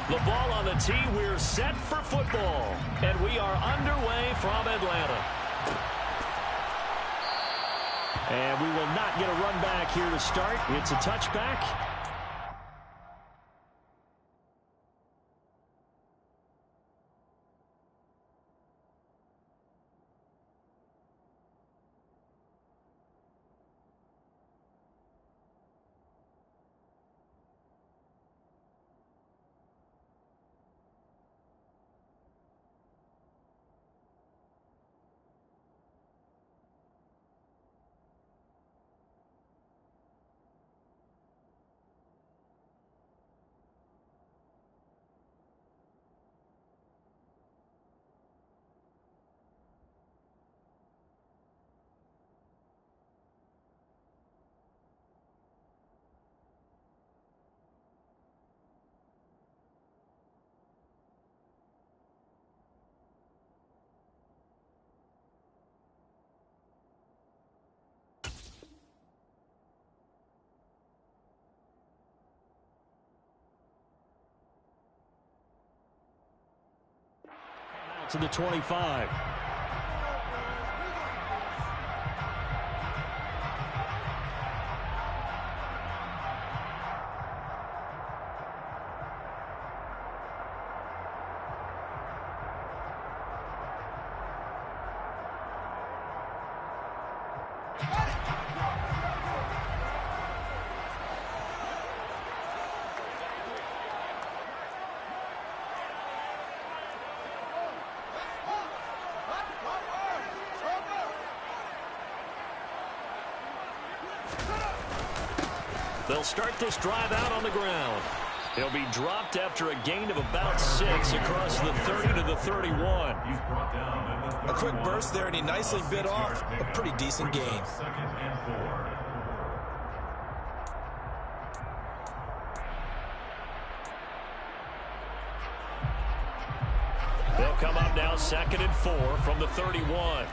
The ball on the tee. We're set for football. And we are underway from Atlanta. And we will not get a run back here to start. It's a touchback. To the 25. They'll start this drive out on the ground. He'll be dropped after a gain of about 6 across the 30 to the 31. A quick burst there, and he nicely bit off a pretty decent gain. They'll come up now 2nd and 4 from the 31.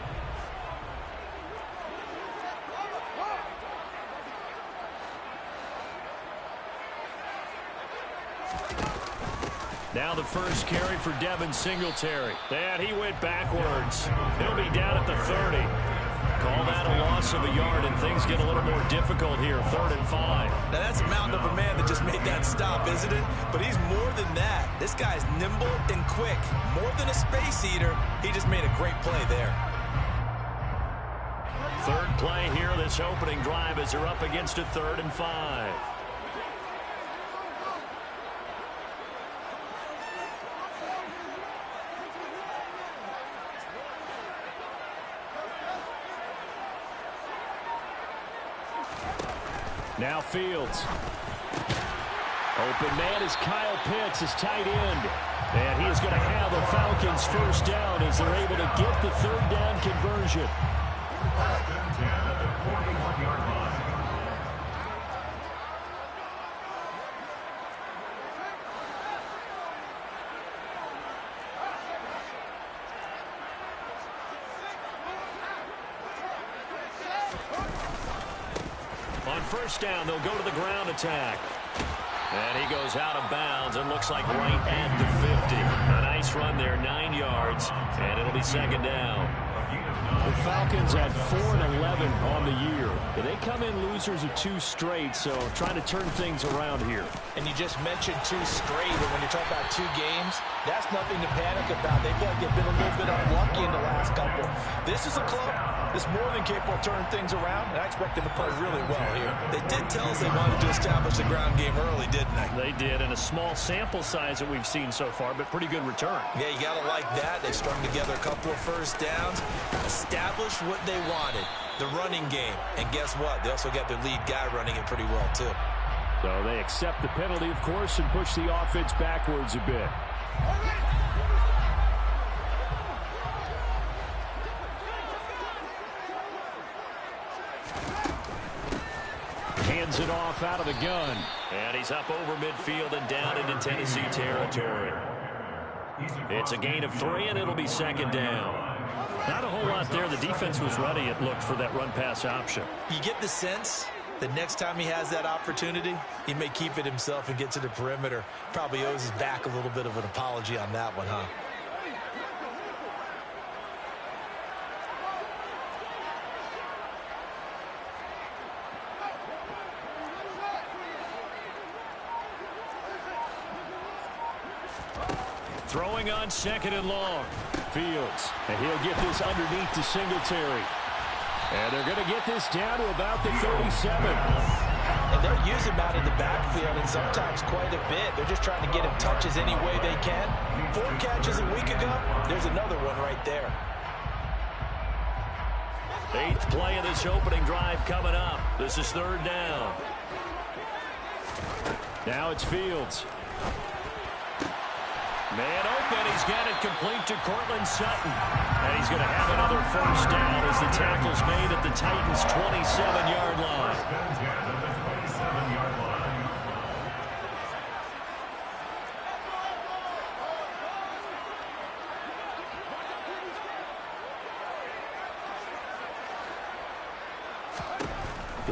Now the first carry for Devin Singletary. And he went backwards. He'll be down at the 30. Call that a loss of a yard, and things get a little more difficult here. 3rd and 5. Now that's a mountain of a man that just made that stop, isn't it? But he's more than that. This guy's nimble and quick. More than a space eater. He just made a great play there. Third play here, this opening drive, as they're up against a 3rd and 5. Now Fields. Open man is Kyle Pitts, his tight end. And he is going to have a Falcons first down as they're able to get the 3rd down conversion. On first down, they'll go to the ground attack. And he goes out of bounds and looks like right at the 50. A nice run there, 9 yards, and it'll be 2nd down. The Falcons had 4-11 on the year. But they come in losers of 2 straight, so trying to turn things around here. And you just mentioned 2 straight, and when you talk about 2 games, that's nothing to panic about. They feel like they've been a little bit unlucky in the last couple. This is a club that's more than capable of turning things around, and I expect them to play really well here. They did tell us they wanted to establish the ground game early, didn't they? They did, and a small sample size that we've seen so far, but pretty good return. Yeah, you got to like that. They strung together a couple of first downs, established what they wanted, the running game. And guess what? They also got their lead guy running it pretty well, too. So they accept the penalty, of course, and push the offense backwards a bit. Hands it off out of the gun. And he's up over midfield and down into Tennessee territory. It's a gain of 3, and it'll be 2nd down. Not a whole lot there. The defense was ready, it looked, for that run-pass option. You get the sense The next time he has that opportunity, he may keep it himself and get to the perimeter. Probably owes his back a little bit of an apology on that one, huh? Throwing on second and long. Fields. And he'll get this underneath to Singletary. And they're going to get this down to about the 37. And they'll use him out in the backfield, and sometimes quite a bit. They're just trying to get him touches any way they can. 4 catches a week ago. There's another one right there. 8th play of this opening drive coming up. This is 3rd down. Now it's Fields. Man open, he's got it complete to Cortland Sutton. And he's going to have another 1st down as the tackle's made at the Titans' 27-yard line.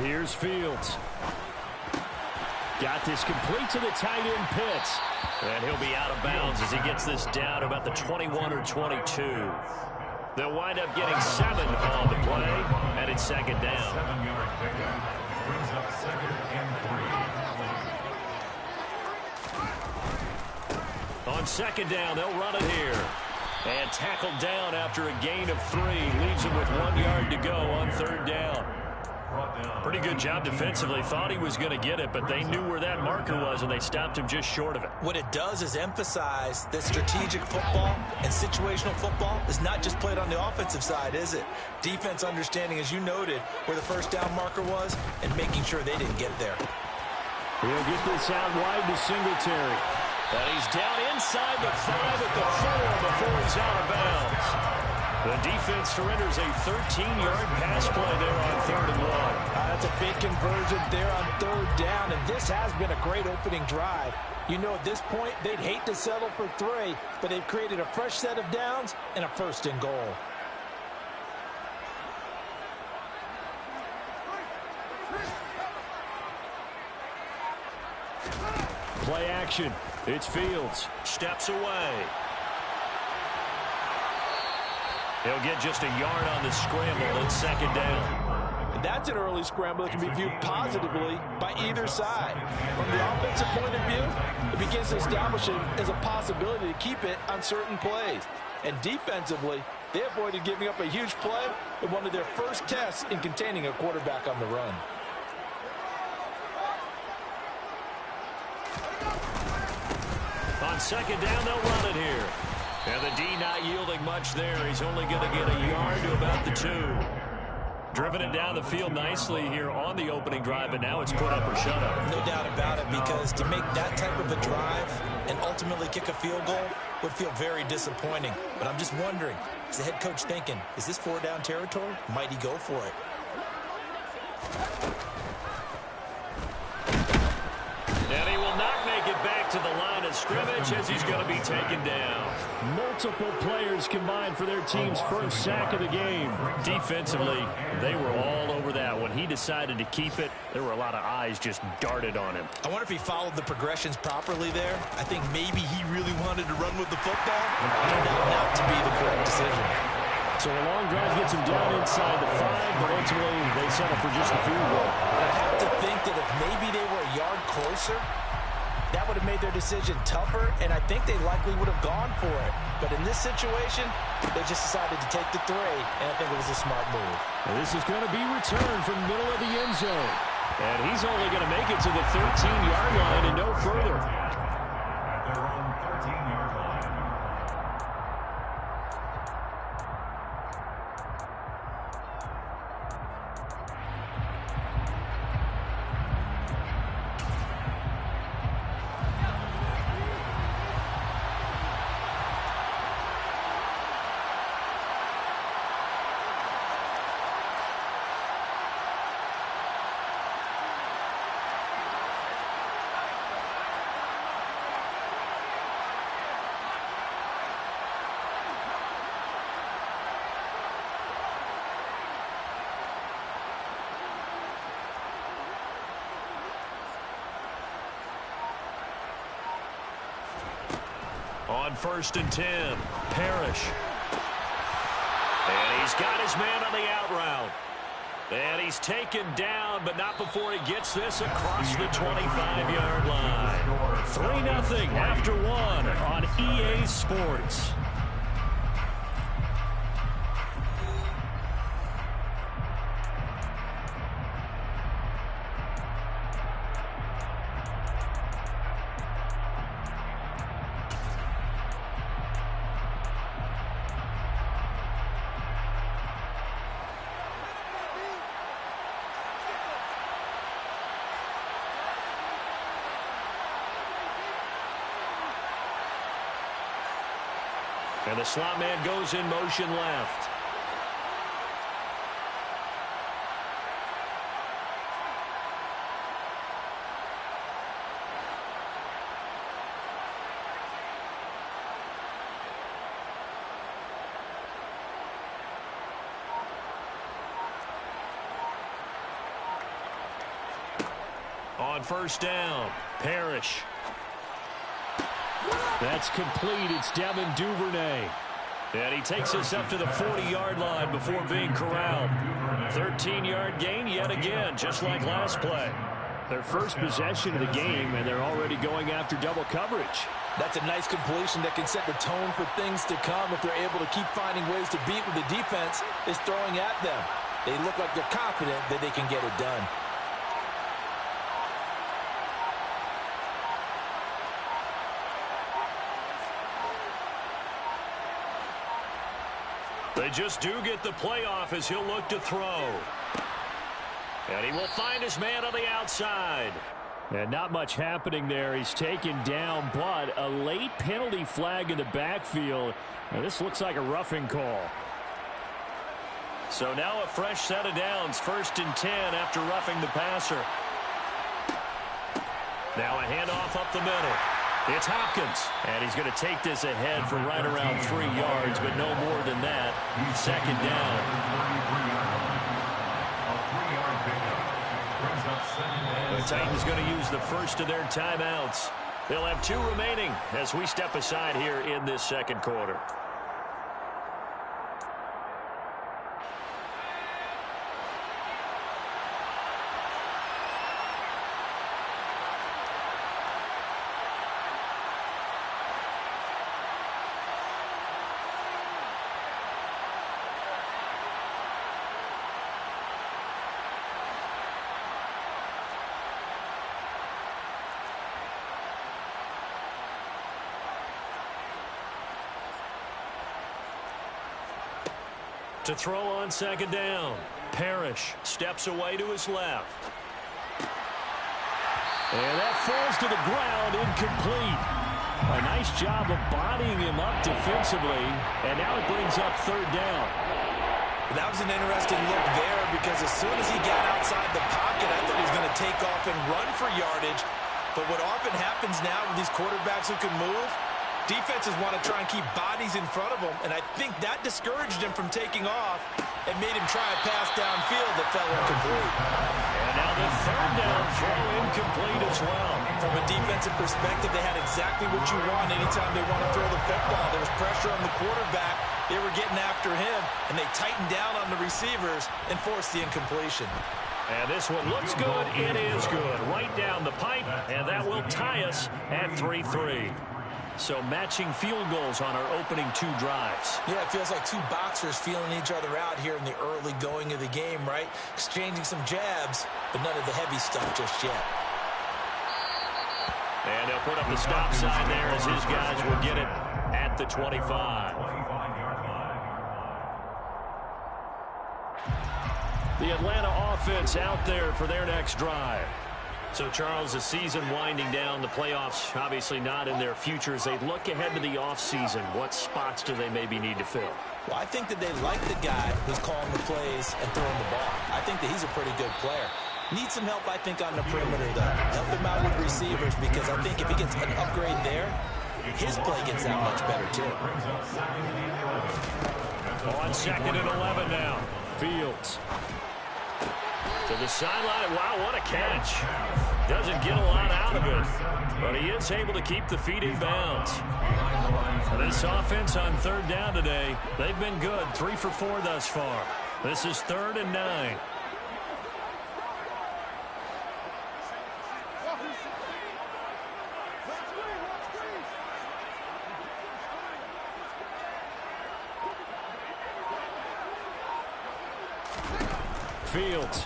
Here's Fields. Got this complete to the tight end Pitts. And he'll be out of bounds as he gets this down about the 21 or 22. They'll wind up getting 7 on the play, and it's 2nd down. On 2nd down, they'll run it here. And tackled down after a gain of 3. Leaves him with 1 yard to go on 3rd down. Pretty good job defensively. Thought he was going to get it, but they knew where that marker was, and they stopped him just short of it. What it does is emphasize that strategic football and situational football is not just played on the offensive side, is it? Defense understanding, as you noted, where the 1st down marker was and making sure they didn't get there. He'll get this out wide to Singletary. And he's down inside the 5 at the 4 before he's out of bounds. The defense surrenders a 13-yard pass play there on 3rd and 1. That's a big conversion there on 3rd down, and this has been a great opening drive. You know, at this point, they'd hate to settle for 3, but they've created a fresh set of downs and a 1st and goal. Play action. It's Fields. Steps away. He'll get just a yard on the scramble and 2nd down. And that's an early scramble that can be viewed positively by either side. From the offensive point of view, it begins to establish it as a possibility to keep it on certain plays. And defensively, they avoided giving up a huge play in one of their first tests in containing a quarterback on the run. On 2nd down, they'll run it here. And the D not yielding much there. He's only going to get a yard to about the 2. Driven it down the field nicely here on the opening drive, and now it's put up or shut up. No doubt about it, because to make that type of a drive and ultimately kick a field goal would feel very disappointing. But I'm just wondering, is the head coach thinking, is this 4-down territory? Might he go for it? And he will not make it back to the line of scrimmage as he's going to be taken down. Multiple players combined for their team's 1st sack of the game. Defensively, they were all over that. When he decided to keep it, there were a lot of eyes just darted on him. I wonder if he followed the progressions properly there. I think maybe he really wanted to run with the football. Turned out not to be the correct decision. So a long drive gets him down inside the 5, but ultimately they settle for just a field goal. I have to think that if maybe they were a yard closer, that would have made their decision tougher, and I think they likely would have gone for it. But in this situation, they just decided to take the 3, and I think it was a smart move. And this is going to be returned from middle of the end zone. And he's only going to make it to the 13-yard line and no further. At their own 13-yard line. On 1st and 10, Parrish. And he's got his man on the out route. And he's taken down, but not before he gets this across the 25-yard line. 3-0 after 1 on EA Sports. And the slot man goes in motion left. On 1st down, Parrish. That's complete. It's Devin Duvernay. And he takes us up to the 40-yard line before being corralled. 13-yard gain yet again, just like last play. Their first possession of the game, and they're already going after double coverage. That's a nice completion that can set the tone for things to come if they're able to keep finding ways to beat what the defense is throwing at them. They look like they're confident that they can get it done. They just do get the playoff as he'll look to throw. And he will find his man on the outside. And not much happening there. He's taken down, but a late penalty flag in the backfield. And this looks like a roughing call. So now a fresh set of downs. 1st and 10 after roughing the passer. Now a handoff up the middle. It's Hopkins, and he's going to take this ahead for right around 3 yards, but no more than that. 2nd down. The Titans going to use the first of their timeouts. They'll have 2 remaining as we step aside here in this 2nd quarter. To throw on 2nd down. Parrish steps away to his left. And that falls to the ground, incomplete. A nice job of bodying him up defensively. And now it brings up 3rd down. That was an interesting look there because as soon as he got outside the pocket, I thought he was going to take off and run for yardage. But what often happens now with these quarterbacks who can move, defenses want to try and keep bodies in front of them, and I think that discouraged him from taking off and made him try a pass downfield that fell incomplete. And now the 3rd down throw incomplete as well. From a defensive perspective, they had exactly what you want anytime they want to throw the football. There was pressure on the quarterback. They were getting after him, and they tightened down on the receivers and forced the incompletion. And this one looks good. It is good. Right down the pipe, and that will tie us at 3-3. So matching field goals on our opening 2 drives. Yeah, it feels like 2 boxers feeling each other out here in the early going of the game, right? Exchanging some jabs, but none of the heavy stuff just yet. And they'll put up the stop sign there as his guys will get it at the 25. The Atlanta offense out there for their next drive. So, Charles, the season winding down, the playoffs obviously not in their future. As they look ahead to the offseason, what spots do they maybe need to fill? Well, I think that they like the guy who's calling the plays and throwing the ball. I think that he's a pretty good player. Needs some help, I think, on the perimeter, though. Help him out with receivers because I think if he gets an upgrade there, his play gets that much better, too. On 2nd and 11 now. Fields. To the sideline. Wow, what a catch. Doesn't get a lot out of it, but he is able to keep the feet in bounds. This offense on third down today, they've been good. 3 for 4 thus far. This is 3rd and 9. Fields.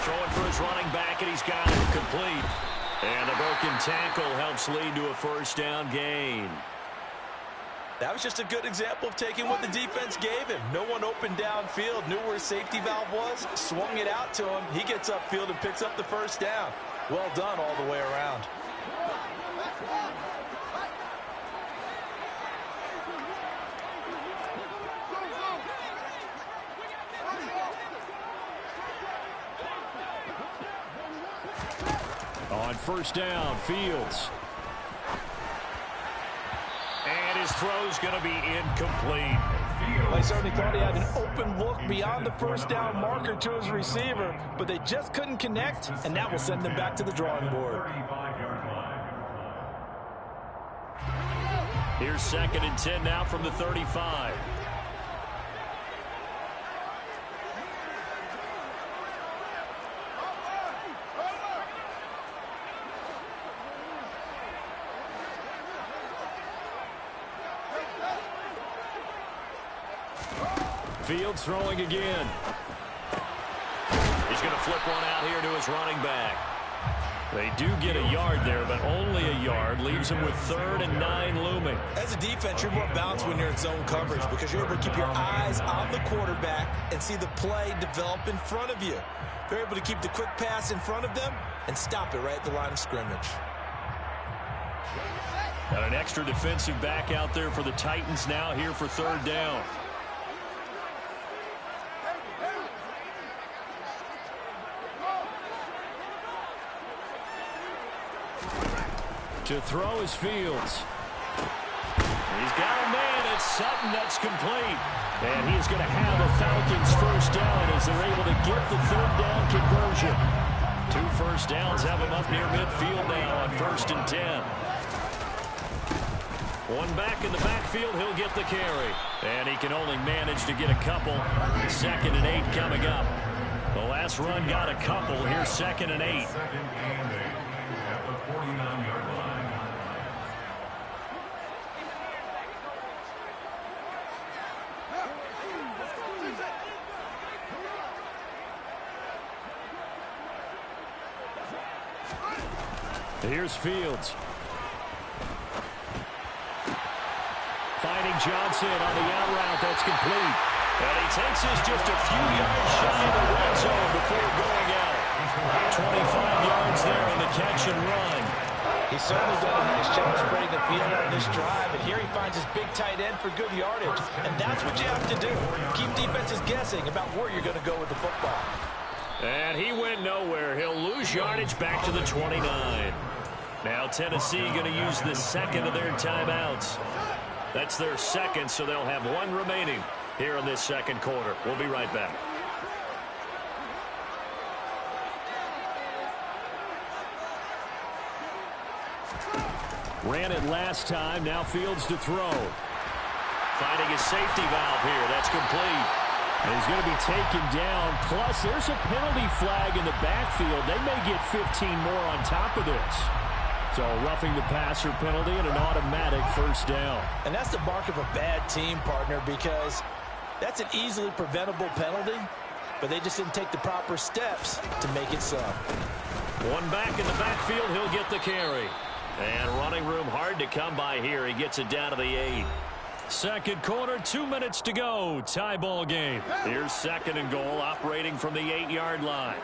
Throwing for his running back, and he's got it complete. And the broken tackle helps lead to a first down gain. That was just a good example of taking what the defense gave him. No one open downfield, knew where his safety valve was, swung it out to him. He gets upfield and picks up the first down. Well done all the way around. On first down, Fields. And his throw's going to be incomplete. I certainly thought he had an open look beyond the first down marker to his receiver, but they just couldn't connect, and that will send them back to the drawing board. Here's 2nd and 10 now from the 35. Fields throwing again. He's going to flip one out here to his running back. They do get a yard there, but only a yard. Leaves him with 3rd and 9 looming. As a defense, you're more balanced when you're in zone coverage because you're able to keep your eyes on the quarterback and see the play develop in front of you. They're able to keep the quick pass in front of them and stop it right at the line of scrimmage. Got an extra defensive back out there for the Titans now here for 3rd down. To throw is Fields. He's got a man. It's Sutton. That's complete. And he's going to have a Falcons first down as they're able to get the 3rd down conversion. 2 first downs have him up near midfield now on 1st and 10. One back in the backfield. He'll get the carry. And he can only manage to get a couple. 2nd and 8 coming up. The last run got a couple. Here's 2nd and 8. At the 49-yard line. Here's Fields. Finding Johnson on the out route. That's complete. And he takes us just a few yards shy of the red zone before going out. 25 yards there on the catch and run. He's certainly done a nice job spreading the field on this drive, and here he finds his big tight end for good yardage. And that's what you have to do. Keep defenses guessing about where you're going to go with the football. And he went nowhere. He'll lose yardage back to the 29. Now Tennessee going to use the 2nd of their timeouts. That's their 2nd, so they'll have 1 remaining here in this 2nd quarter. We'll be right back. Ran it last time. Now Fields to throw. Finding his safety valve here. That's complete. And he's going to be taken down. Plus, there's a penalty flag in the backfield. They may get 15 more on top of this. So roughing the passer penalty and an automatic first down. And that's the mark of a bad team, partner, because that's an easily preventable penalty, but they just didn't take the proper steps to make it so. One back in the backfield, he'll get the carry. And running room hard to come by here. He gets it down to the 8. 2nd quarter, 2 minutes to go. Tie ball game. Here's 2nd and goal, operating from the 8-yard line.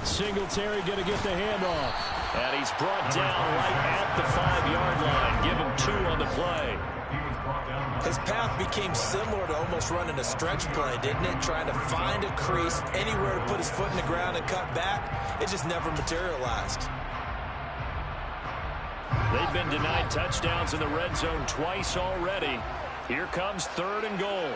Singletary going to get the handoff. And he's brought down right at the 5-yard line. Give him 2 on the play. His path became similar to almost running a stretch play, didn't it? Trying to find a crease, anywhere to put his foot in the ground and cut back. It just never materialized. They've been denied touchdowns in the red zone twice already. Here comes 3rd and goal.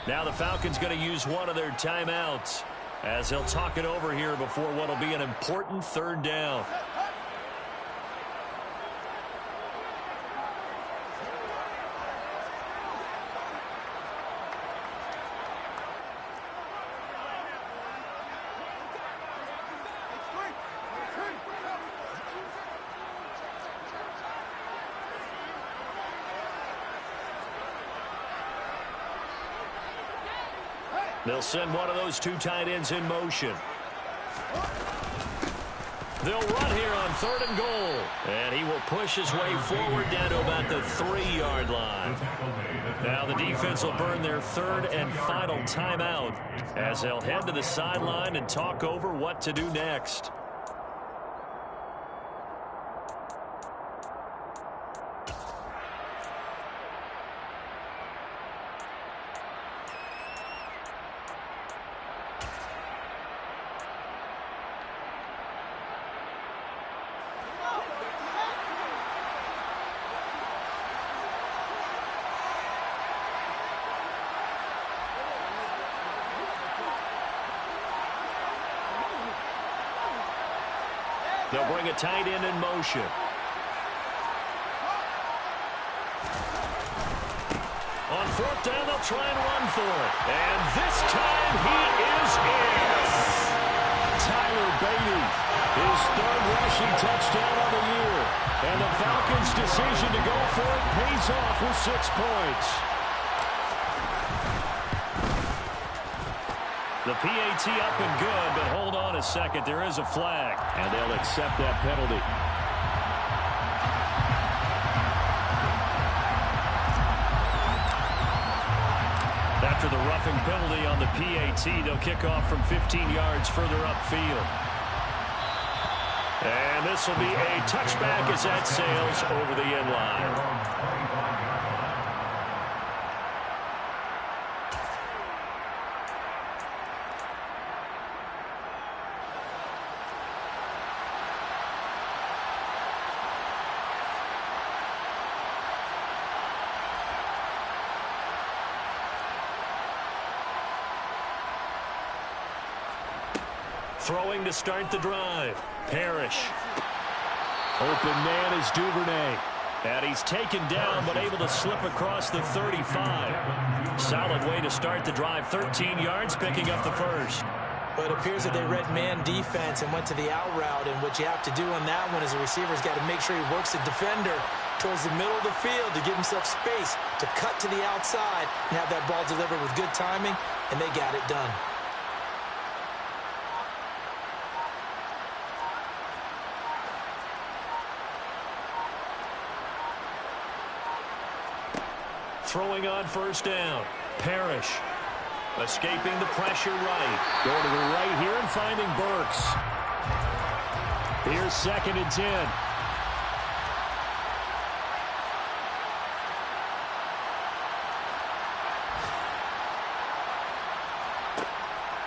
Now the Falcons going to use one of their timeouts as they'll talk it over here before what will be an important 3rd down. They'll send one of those 2 tight ends in motion. They'll run here on 3rd and goal. And he will push his way forward down to about the 3-yard line. Now the defense will burn their 3rd and final timeout as they'll head to the sideline and talk over what to do next. They'll bring a tight end in motion. On 4th down, they'll try and run for it. And this time he is in. Tyler Beatty, his 3rd rushing touchdown of the year. And the Falcons' decision to go for it pays off with 6 points. The PAT up and good, but hold on a second. There is a flag, and they'll accept that penalty. After the roughing penalty on the PAT, they'll kick off from 15 yards further upfield. And this will be a touchback as that sails over the end line. Throwing to start the drive. Parrish. Open man is Duvernay. And he's taken down but able to slip across the 35. Solid way to start the drive. 13 yards, picking up the 1st. But it appears that they read man defense and went to the out route. And what you have to do on that one is the receiver's got to make sure he works the defender towards the middle of the field to give himself space to cut to the outside and have that ball delivered with good timing. And they got it done. Throwing on 1st down. Parrish. Escaping the pressure right. Going to the right here and finding Burks. Here's 2nd and 10.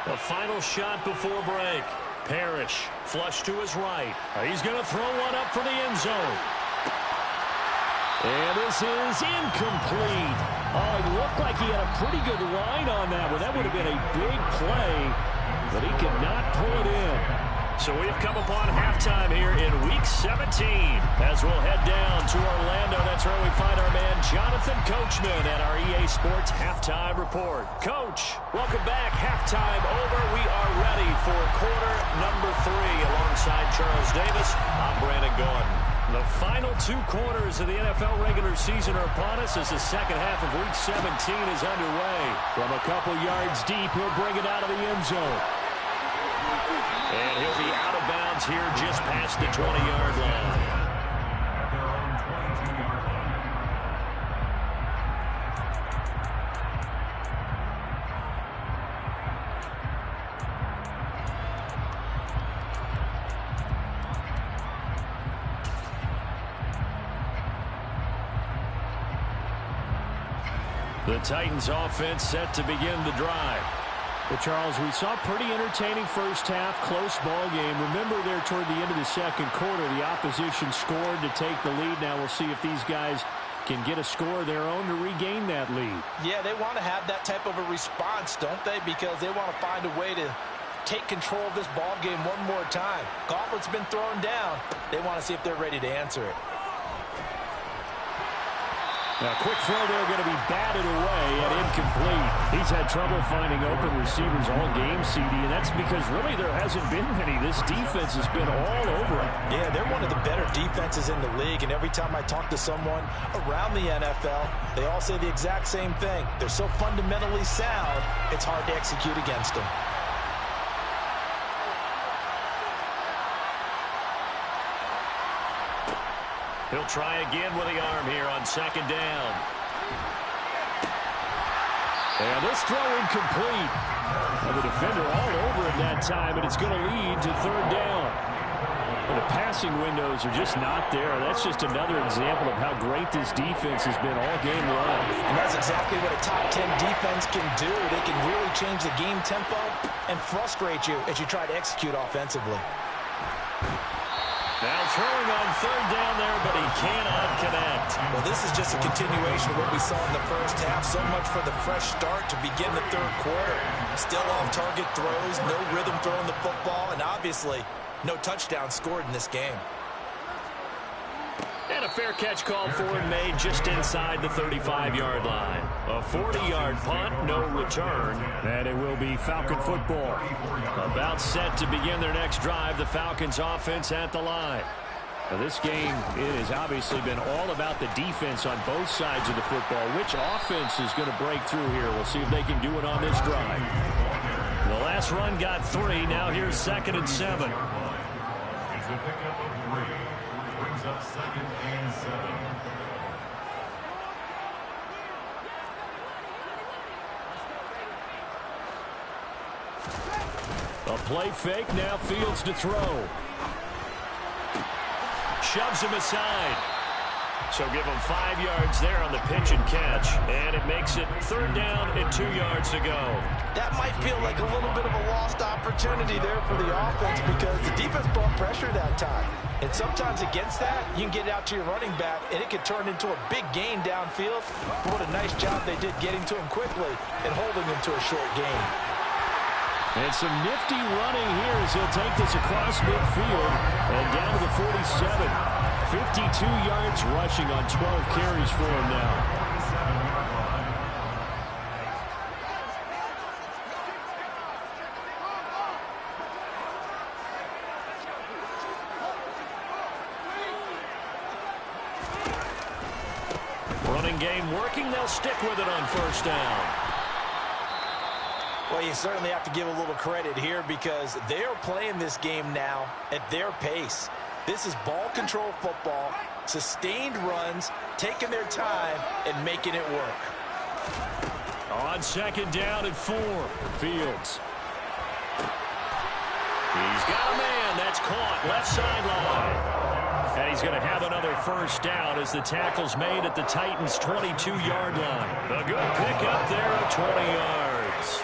The final shot before break. Parrish. Flush to his right. He's going to throw one up for the end zone. And this is incomplete. Oh, it looked like he had a pretty good line on that one. That would have been a big play, but he could not pull it in. So we have come upon halftime here in Week 17 as we'll head down to Orlando. That's where we find our man Jonathan Coachman at our EA Sports Halftime Report. Coach, welcome back. Halftime over. We are ready for quarter number 3 alongside Charles Davis. I'm Brandon Gordon. The final 2 quarters of the NFL regular season are upon us as the second half of Week 17 is underway. From a couple yards deep, he'll bring it out of the end zone. And he'll be out of bounds here just past the 20-yard line. The Titans offense set to begin the drive. Well, Charles, we saw a pretty entertaining first half, close ball game. Remember there toward the end of the second quarter, the opposition scored to take the lead. Now we'll see if these guys can get a score of their own to regain that lead. Yeah, they want to have that type of a response, don't they? Because they want to find a way to take control of this ball game one more time. Gauntlet's been thrown down. They want to see if they're ready to answer it. Now, quick throw there, going to be batted away and incomplete. He's had trouble finding open receivers all game, CD, and that's because really there hasn't been many. This defense has been all over him. Yeah, they're one of the better defenses in the league, and every time I talk to someone around the NFL, they all say the exact same thing. They're so fundamentally sound, it's hard to execute against them. He'll try again with the arm here on second down. And this throw incomplete. And the defender all over it that time, and it's going to lead to third down. And the passing windows are just not there. That's just another example of how great this defense has been all game long. And that's exactly what a top 10 defense can do. They can really change the game tempo and frustrate you as you try to execute offensively. Now throwing on third down there, but he cannot connect. Well, this is just a continuation of what we saw in the first half. So much for the fresh start to begin the third quarter. Still off-target throws, no rhythm throwing the football, and obviously no touchdown scored in this game. And a fair catch called for and made just inside the 35-yard line. A 40-yard punt, no return. And it will be Falcon football. About set to begin their next drive, the Falcons offense at the line. Now this game, it has obviously been all about the defense on both sides of the football. Which offense is going to break through here? We'll see if they can do it on this drive. The last run got 3. Now here's 2nd and 7. It's a pickup of 3. Brings up 2nd and 7. A play fake, now Fields to throw. Shoves him aside. So give him 5 yards there on the pitch and catch. And it makes it third down and 2 yards to go. That might feel like a little bit of a lost opportunity there for the offense because the defense brought pressure that time. And sometimes against that, you can get it out to your running back, and it can turn into a big gain downfield. But what a nice job they did getting to him quickly and holding him to a short gain. And some nifty running here as he'll take this across midfield and down to the 47. 52 yards rushing on 12 carries for him now. Running game working. They'll stick with it on first down. Well, you certainly have to give a little credit here because they are playing this game now at their pace. This is ball control football, sustained runs, taking their time, and making it work. On second down and 4, Fields. He's got a man. That's caught. Left sideline. And he's going to have another first down as the tackle's made at the Titans' 22-yard line. A good pickup there at 20 yards.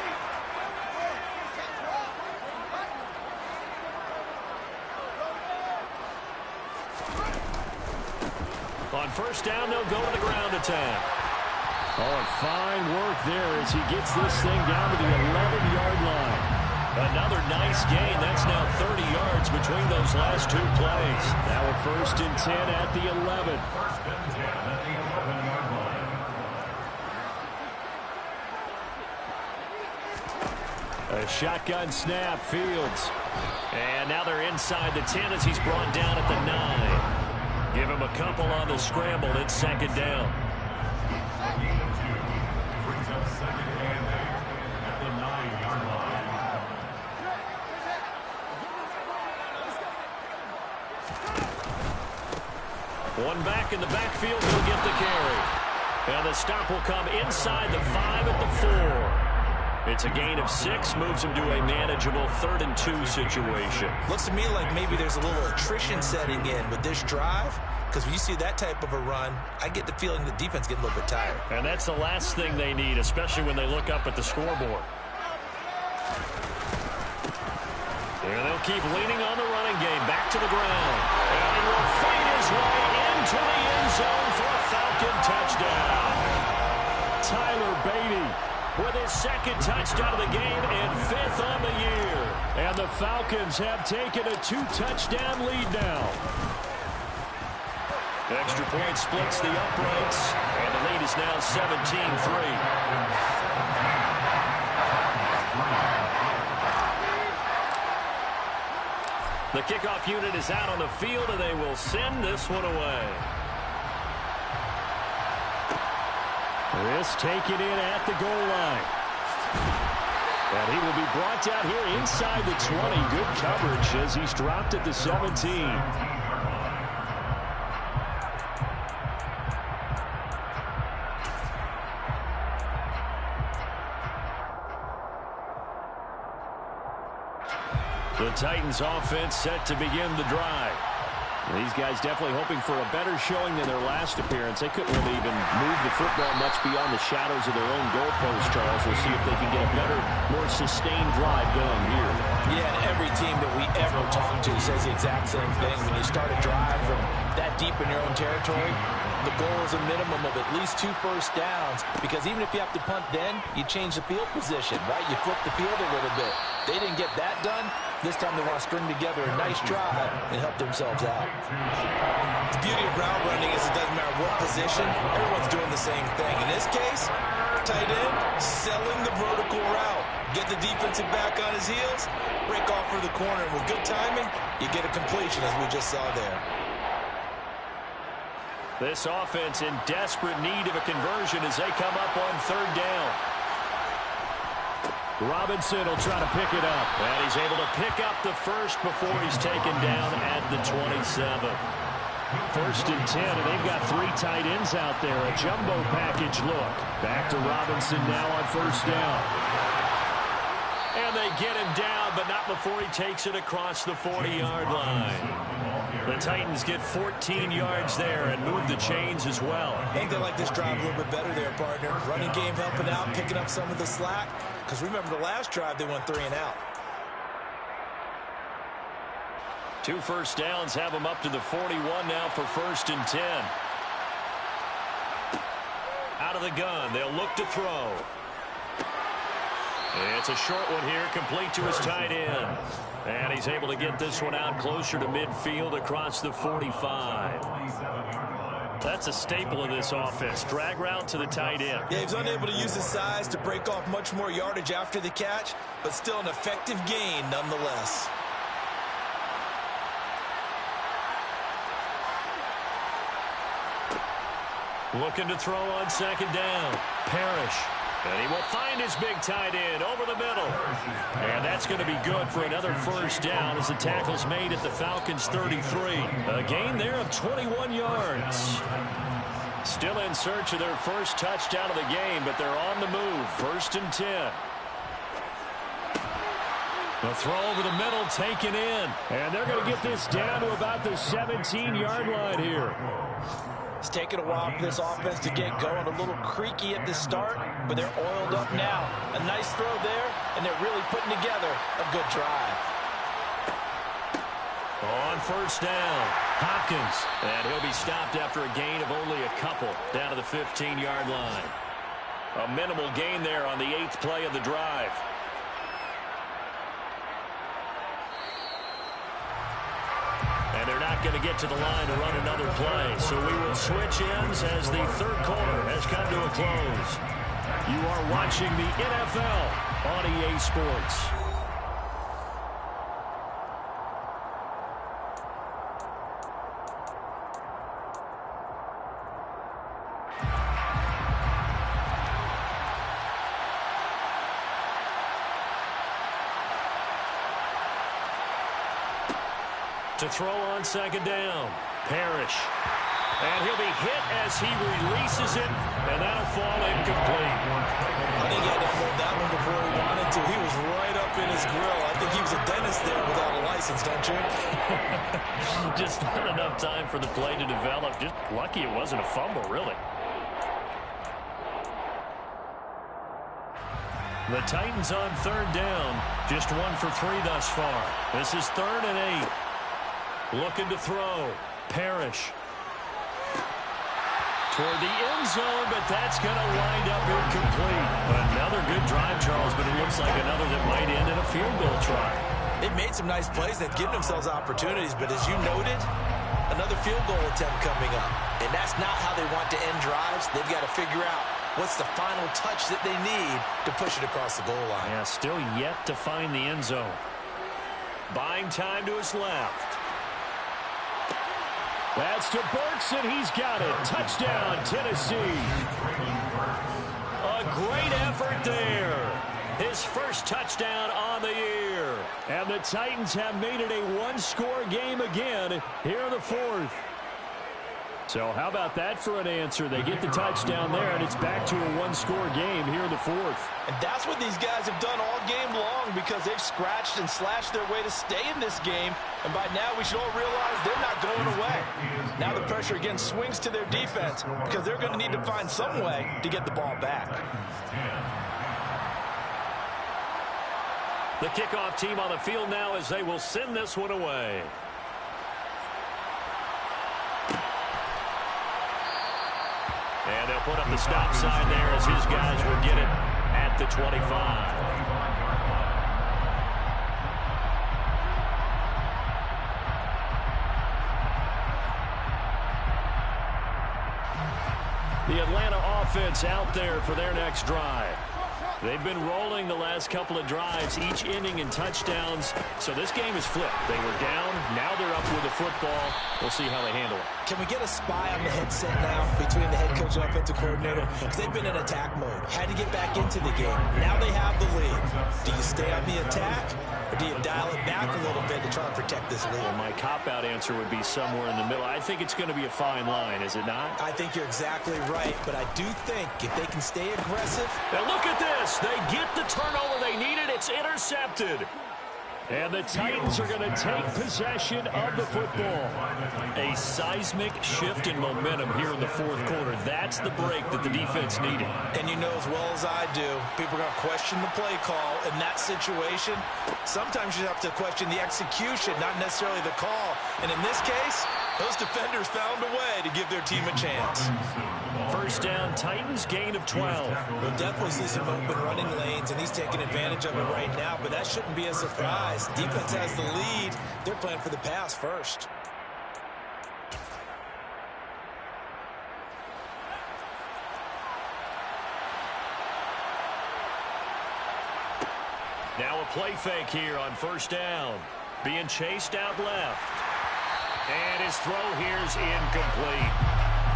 On first down, they'll go to the ground attack. Oh, and fine work there as he gets this thing down to the 11-yard line. Another nice gain. That's now 30 yards between those last 2 plays. Now a 1st and 10 at the 11. 1st and 10 at the 11-yard line. A shotgun snap, Fields. And now they're inside the 10 as he's brought down at the 9. Give him a couple on the scramble. It's second down. Gain of 2. Brings up 2nd and 8 at the 9-yard line. One back in the backfield. He'll get the carry. And the stop will come inside the 5 at the 4. It's a gain of 6, moves him to a manageable 3rd and 2 situation. Looks to me like maybe there's a little attrition setting in with this drive. Because when you see that type of a run, I get the feeling the defense getting a little bit tired. And that's the last thing they need, especially when they look up at the scoreboard. And they'll keep leaning on the running game. Back to the ground. And he will fight his way into the end zone for a Falcon touchdown. Tyler Beatty with his second touchdown of the game and 5th on the year. And the Falcons have taken a 2-touchdown lead now. Extra point splits the uprights, and the lead is now 17-3. The kickoff unit is out on the field, and they will send this one away. This taken in at the goal line. And he will be brought down here inside the 20. Good coverage as he's dropped at the 17. The Titans offense set to begin the drive. These guys definitely hoping for a better showing than their last appearance. They couldn't really even move the football much beyond the shadows of their own goalpost, Charles. We'll see if they can get a better, more sustained drive going here. Yeah, and every team that we ever talk to says the exact same thing. When you start a drive from that deep in your own territory, the goal is a minimum of at least 2 first downs, because even if you have to punt then, you change the field position, right? You flip the field a little bit. They didn't get that done. This time they want to string together a nice drive and help themselves out. The beauty of route running is it doesn't matter what position, everyone's doing the same thing. In this case, tight end, selling the vertical route. Get the defensive back on his heels, break off for the corner. And with good timing, you get a completion, as we just saw there. This offense in desperate need of a conversion as they come up on 3rd down. Robinson will try to pick it up. And he's able to pick up the first before he's taken down at the 27. 1st and 10, and they've got 3 tight ends out there. A jumbo package look. Back to Robinson now on 1st down. And they get him down, but not before he takes it across the 40-yard line. The Titans get 14 yards there and move the chains as well. I think they like this drive a little bit better there, partner. Running game helping out, picking up some of the slack. Because remember, the last drive, they went 3 and out. 2 first downs have them up to the 41 now for 1st and 10. Out of the gun, they'll look to throw. It's a short one here, complete to his tight end. And he's able to get this one out closer to midfield across the 45. That's a staple of this offense. Drag route to the tight end. Yeah, he's unable to use his size to break off much more yardage after the catch, but still an effective gain nonetheless. Looking to throw on 2nd down. Parrish. And he will find his big tight end over the middle. And that's going to be good for another 1st down as the tackle's made at the Falcons' 33. A gain there of 21 yards. Still in search of their first touchdown of the game, but they're on the move. 1st and 10. The throw over the middle taken in. And they're going to get this down to about the 17-yard line here. It's taken a while for this offense to get going. A little creaky at the start, but they're oiled up now. A nice throw there, and they're really putting together a good drive. On 1st down, Hopkins. And he'll be stopped after a gain of only a couple down to the 15-yard line. A minimal gain there on the 8th play of the drive. And they're not going to get to the line to run another play. So we will switch ends as the 3rd quarter has come to a close. You are watching the NFL on EA Sports. To throw on 2nd down. Parrish. And he'll be hit as he releases it, and that'll fall incomplete. I think he had to hold that one before he wanted to. He was right up in his grill. I think he was a dentist there without a license, don't you? Just not enough time for the play to develop. Just lucky it wasn't a fumble, really. The Titans on third down. Just 1 for 3 thus far. This is 3rd and 8. Looking to throw. Parrish. Toward the end zone, but that's going to wind up incomplete. Another good drive, Charles, but it looks like another that might end in a field goal try. They've made some nice plays. They've given themselves opportunities, but as you noted, another field goal attempt coming up. And that's not how they want to end drives. They've got to figure out what's the final touch that they need to push it across the goal line. Yeah, still yet to find the end zone. Buying time to his left. That's to Burks, and he's got it. Touchdown, Tennessee. A great effort there. His first touchdown on the year. And the Titans have made it a one-score game again here in the 4th. So how about that for an answer? They get the touchdown there, and it's back to a one-score game here in the 4th. And that's what these guys have done all game long because they've scratched and slashed their way to stay in this game. And by now, we should all realize they're not going away. Now the pressure again swings to their defense because they're going to need to find some way to get the ball back. The kickoff team on the field now as they will send this one away. And they'll put up the stop sign there as his guys will get it at the 25. The Atlanta offense out there for their next drive. They've been rolling the last couple of drives, each ending in touchdowns. So this game is flipped. They were down. Now they're up with the football. We'll see how they handle it. Can we get a spy on the headset now between the head coach and offensive coordinator? Because they've been in attack mode. Had to get back into the game. Now they have the lead. Do you stay on the attack or do you dial it back a little bit to try and protect this lead? Well, my cop-out answer would be somewhere in the middle. I think it's going to be a fine line, is it not? I think you're exactly right, but I do think if they can stay aggressive. Now look at this. They get the turnover they needed. It's intercepted. And the Titans are going to take possession of the football. A seismic shift in momentum here in the 4th quarter. That's the break that the defense needed. And you know as well as I do, people are going to question the play call in that situation. Sometimes you have to question the execution, not necessarily the call. And in this case, those defenders found a way to give their team a chance. First down, Titans, gain of 12. We'll definitely see some open running lanes, and he's taking advantage of it right now, but that shouldn't be a surprise. Defense has the lead. They're playing for the pass first. Now a play fake here on first down. Being chased out left. And his throw here's incomplete.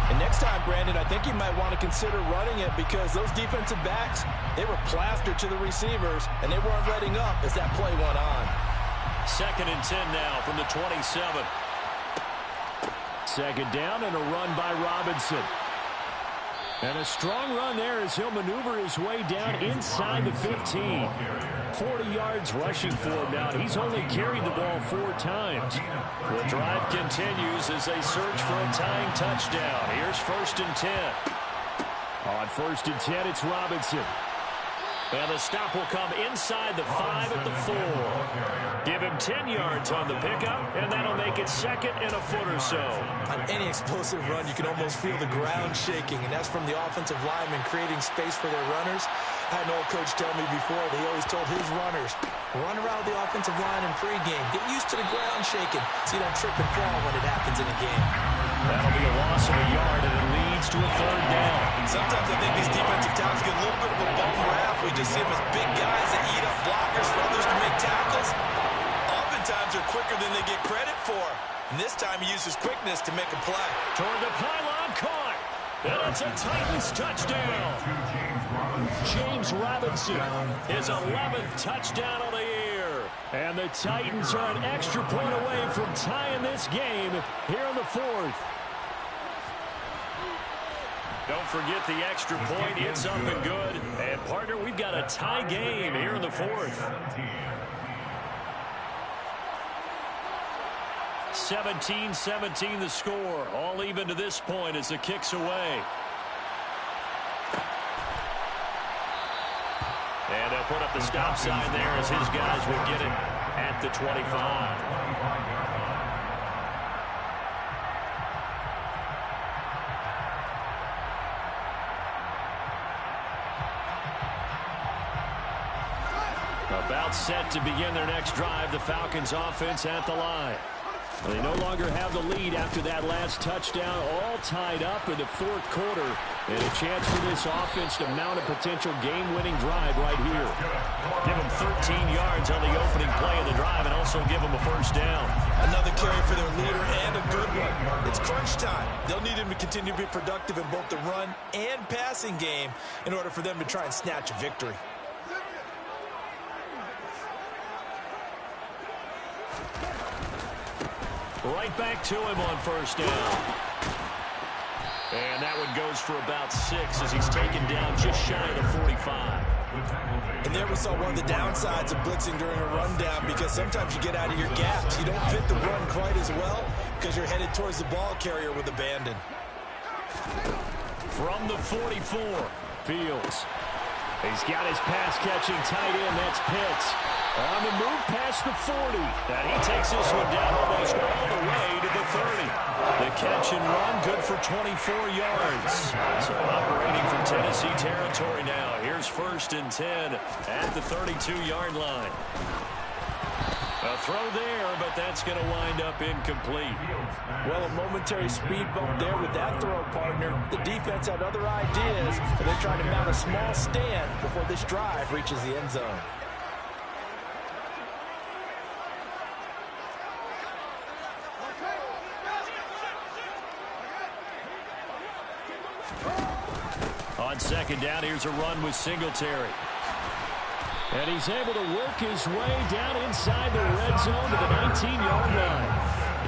And next time, Brandon, I think you might want to consider running it because those defensive backs, they were plastered to the receivers, and they weren't letting up as that play went on. 2nd and 10 now from the 27. 2nd down and a run by Robinson. And a strong run there as he'll maneuver his way down inside the 15. 40 yards rushing for him now. He's only carried the ball 4 times. The drive continues as they search for a tying touchdown. Here's 1st and 10. On 1st and 10, it's Robinson. And the stop will come inside the 5 at the 4. Give him 10 yards on the pickup, and that'll make it 2nd and a foot or so. On any explosive run, you can almost feel the ground shaking, and that's from the offensive linemen creating space for their runners. I had an old coach tell me before, they always told his runners, run around the offensive line in pregame. Get used to the ground shaking so you don't trip and fall when it happens in a game. That'll be a loss of a yard, and it leads to a 3rd down. Sometimes I think these defensive tackles get a little bit of a bum rap. We just see them as big guys that eat up blockers for others to make tackles. Oftentimes they're quicker than they get credit for. And this time he uses quickness to make a play. Toward the pylon, caught. And it's a Titans touchdown. James Robinson. His 11th touchdown of the year. And the Titans are an extra point away from tying this game here in the 4th. Don't forget the extra point. It's up and good. And, partner, we've got a tie game here in the fourth. 17-17 the score. All even to this point as the kick's away. And they'll put up the stop sign there as his guys will get it at the 25. About set to begin their next drive, the Falcons offense at the line. They no longer have the lead after that last touchdown, all tied up in the fourth quarter. And a chance for this offense to mount a potential game-winning drive right here. Give them 13 yards on the opening play of the drive and also give them a first down. Another carry for their leader and a good one. It's crunch time. They'll need him to continue to be productive in both the run and passing game in order for them to try and snatch a victory. Right back to him on first down. And that one goes for about 6 as he's taken down just shy of the 45. And there we saw one of the downsides of blitzing during a rundown, because sometimes you get out of your gaps. You don't fit the run quite as well because you're headed towards the ball carrier with abandon. From the 44, Fields. He's got his pass-catching tight end. That's Pitts. On the move past the 40. And he takes this one down almost all the way to the 30. The catch and run, good for 24 yards. So operating from Tennessee territory now. Here's 1st and 10 at the 32-yard line. A throw there, but that's going to wind up incomplete. Well, a momentary speed bump there with that throw, partner. The defense had other ideas, but they're trying to mount a small stand before this drive reaches the end zone. On second down, here's a run with Singletary. And he's able to work his way down inside the red zone to the 19-yard line.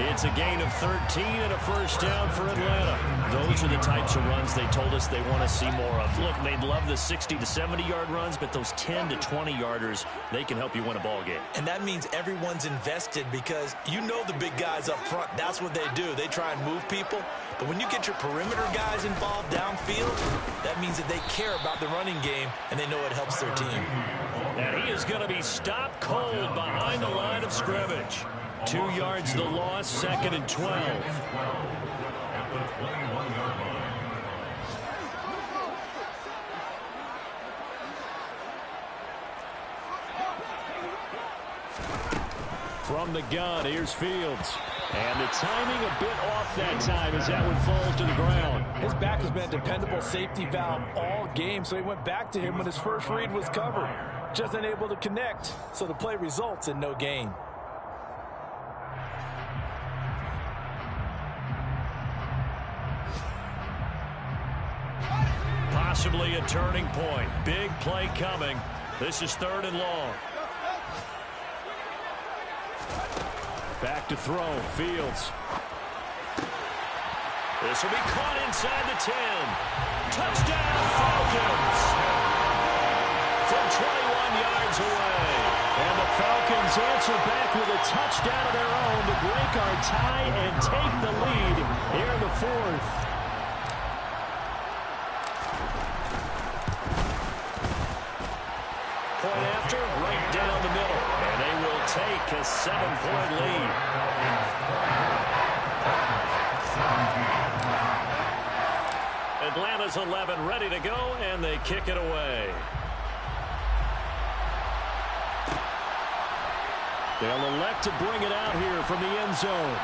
It's a gain of 13 and a first down for Atlanta. Those are the types of runs they told us they want to see more of. Look, they'd love the 60 to 70-yard runs, but those 10 to 20-yarders, they can help you win a ball game. And that means everyone's invested, because you know the big guys up front. That's what they do. They try and move people. But when you get your perimeter guys involved downfield, that means that they care about the running game, and they know it helps their team. And he is going to be stopped cold behind the line of scrimmage. 2 yards the loss, 2nd and 12. From the gun, here's Fields. And the timing a bit off that time as that one falls to the ground. His back has been a dependable safety valve all game, so he went back to him when his first read was covered. Just unable to connect, so the play results in no gain. Possibly a turning point. Big play coming. This is 3rd and long. Back to throw. Fields. This will be caught inside the 10. Touchdown, Falcons! From 21 yards away. And the Falcons answer back with a touchdown of their own to break our tie and take the lead here in the 4th. Point after, right down the middle. And they will take a 7-point lead. Atlanta's 11 ready to go, and they kick it away. They'll elect to bring it out here from the end zone.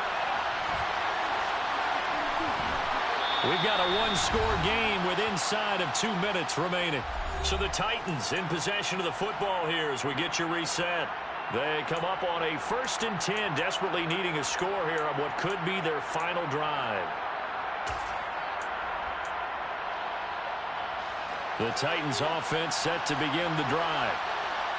We've got a one-score game with inside of 2 minutes remaining. So the Titans in possession of the football here as we get you reset. They come up on a 1st and 10, desperately needing a score here on what could be their final drive. The Titans offense set to begin the drive.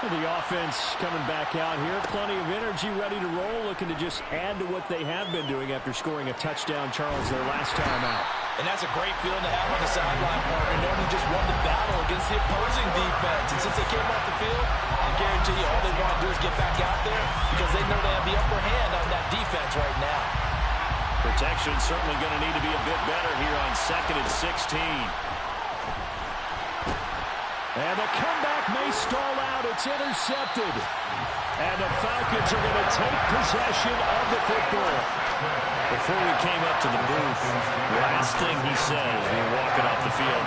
The offense coming back out here. Plenty of energy, ready to roll, looking to just add to what they have been doing after scoring a touchdown, Charles, their last time out. And that's a great feeling to have on the sideline, partner, knowing you just won the battle against the opposing defense. And since they came off the field, I'll guarantee you all they want to do is get back out there because they know they have the upper hand on that defense right now. Protection certainly going to need to be a bit better here on 2nd and 16. And the comeback may stall out. It's intercepted. And the Falcons are going to take possession of the football. Before we came up to the booth, last thing he said as we were walking off the field,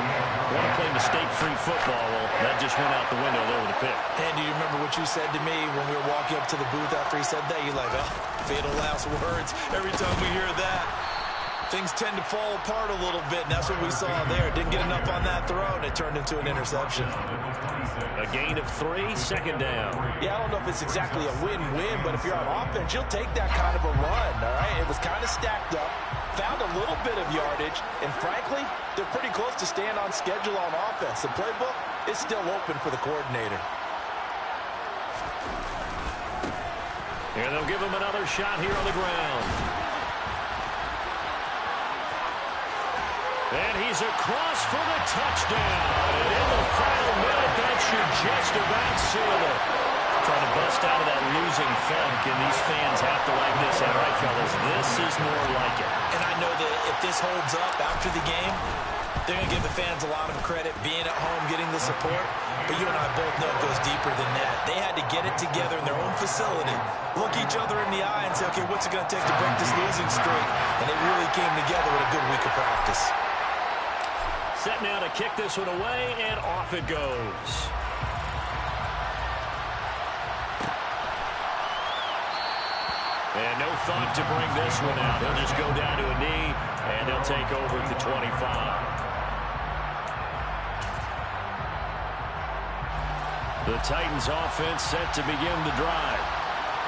want to play mistake-free football. Well, that just went out the window there with a pick. And do you remember what you said to me when we were walking up to the booth after he said that? You're like, oh, fatal last words. Every time we hear that, things tend to fall apart a little bit, and that's what we saw there. Didn't get enough on that throw, and it turned into an interception. A gain of 3, 2nd down. Yeah, I don't know if it's exactly a win-win, but if you're on offense, you'll take that kind of a run, all right? It was kind of stacked up, found a little bit of yardage, and frankly, they're pretty close to staying on schedule on offense. The playbook is still open for the coordinator. And they'll give him another shot here on the ground. And he's across for the touchdown. And in the final minute, that should just about seal it. Trying to bust out of that losing funk, and these fans have to like this. All right, fellas, this is more like it. And I know that if this holds up after the game, they're going to give the fans a lot of credit, being at home, getting the support. But you and I both know it goes deeper than that. They had to get it together in their own facility, look each other in the eye and say, okay, what's it going to take to break this losing streak? And they really came together with a good week of practice. Set now to kick this one away, and off it goes. And no thought to bring this one out. They'll just go down to a knee, and they'll take over at the 25. The Titans offense set to begin the drive.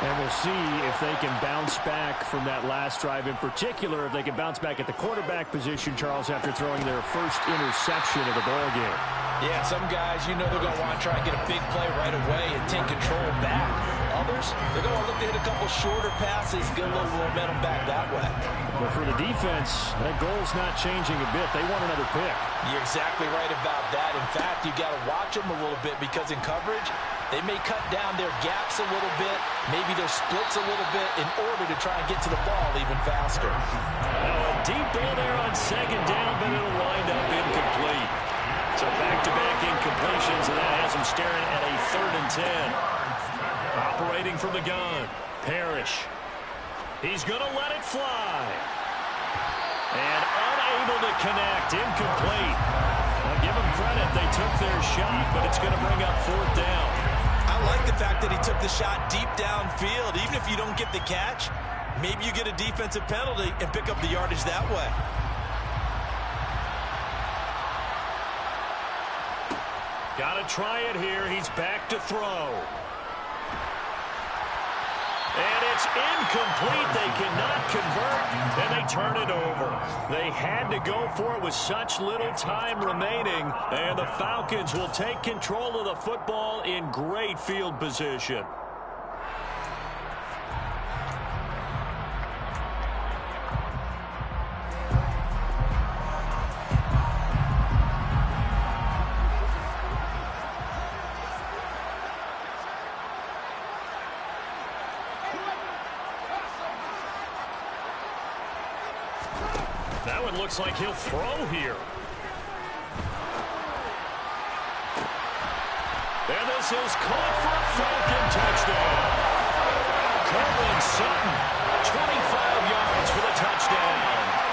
And we'll see if they can bounce back from that last drive. In particular, if they can bounce back at the quarterback position, Charles, after throwing their first interception of the ball game. Yeah, some guys, you know they're going to want to try and get a big play right away and take control back. Others, they're going to look to hit a couple shorter passes, get a little momentum back that way. But for the defense, that goal's not changing a bit. They want another pick. You're exactly right about that. In fact, you got to watch them a little bit because in coverage, they may cut down their gaps a little bit, maybe their splits a little bit in order to try and get to the ball even faster. A deep ball there on 2nd down, but it'll wind up incomplete. So back-to-back incompletions, and that has them staring at a 3rd and 10. Operating from the gun, Parrish. He's going to let it fly. And unable to connect, incomplete. I'll give them credit, they took their shot, but it's going to bring up 4th down. I like the fact that he took the shot deep downfield. Even if you don't get the catch, maybe you get a defensive penalty and pick up the yardage that way. Got to try it here. He's back to throw. And it's incomplete. They cannot convert, and they turn it over. They had to go for it with such little time remaining, and the Falcons will take control of the football in great field position. Now it looks like he'll throw here. And this is caught for a Falcon touchdown. Cortland Sutton, 25 yards for the touchdown.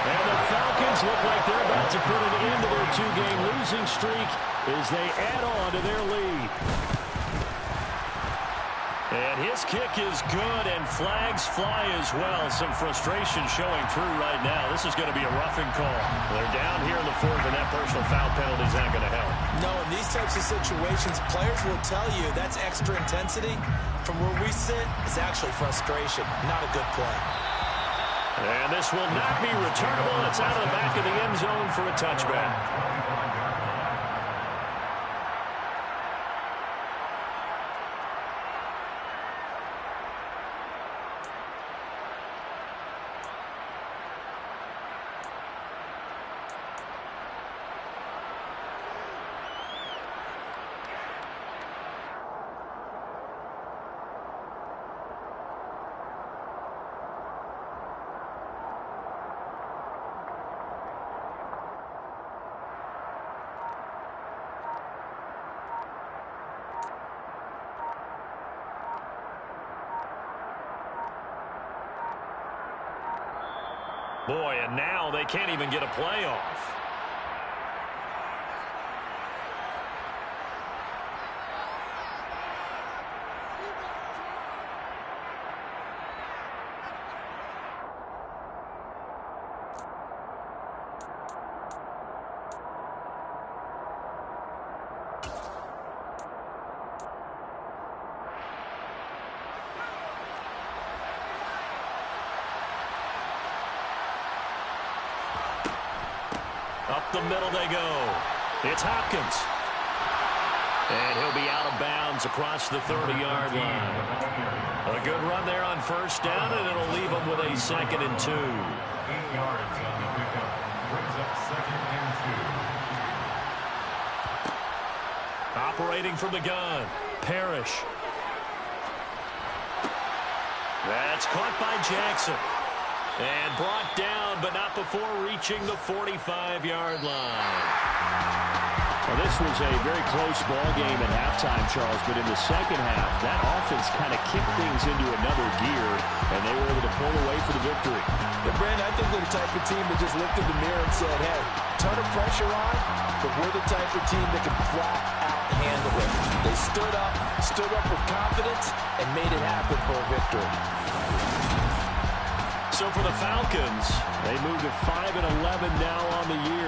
And the Falcons look like they're about to put an end to their 2-game losing streak as they add on to their lead. And his kick is good, and flags fly as well. Some frustration showing through right now. This is going to be a roughing call. They're down here in the 4th, and that personal foul penalty is not going to help. No, in these types of situations, players will tell you that's extra intensity. From where we sit, it's actually frustration, not a good play. And this will not be returnable. It's out of the back of the end zone for a touchback. Boy, and now they can't even get a playoff. Up the middle they go. It's Hopkins. And he'll be out of bounds across the 30-yard line. A good run there on first down, and it'll leave them with a 2nd and 2. 8 yards on the pickup. Brings up 2nd and 2. Operating from the gun. Parrish. That's caught by Jackson. And brought down, but not before reaching the 45-yard line. Well, this was a very close ball game at halftime, Charles, but in the second half, that offense kind of kicked things into another gear, and they were able to pull away for the victory. Yeah, Brandon, I think they're the type of team that just looked in the mirror and said, hey, ton of pressure on, but we're the type of team that can flat out handle it. They stood up with confidence, and made it happen for a victory. So for the Falcons, they move to 5-11 now on the year.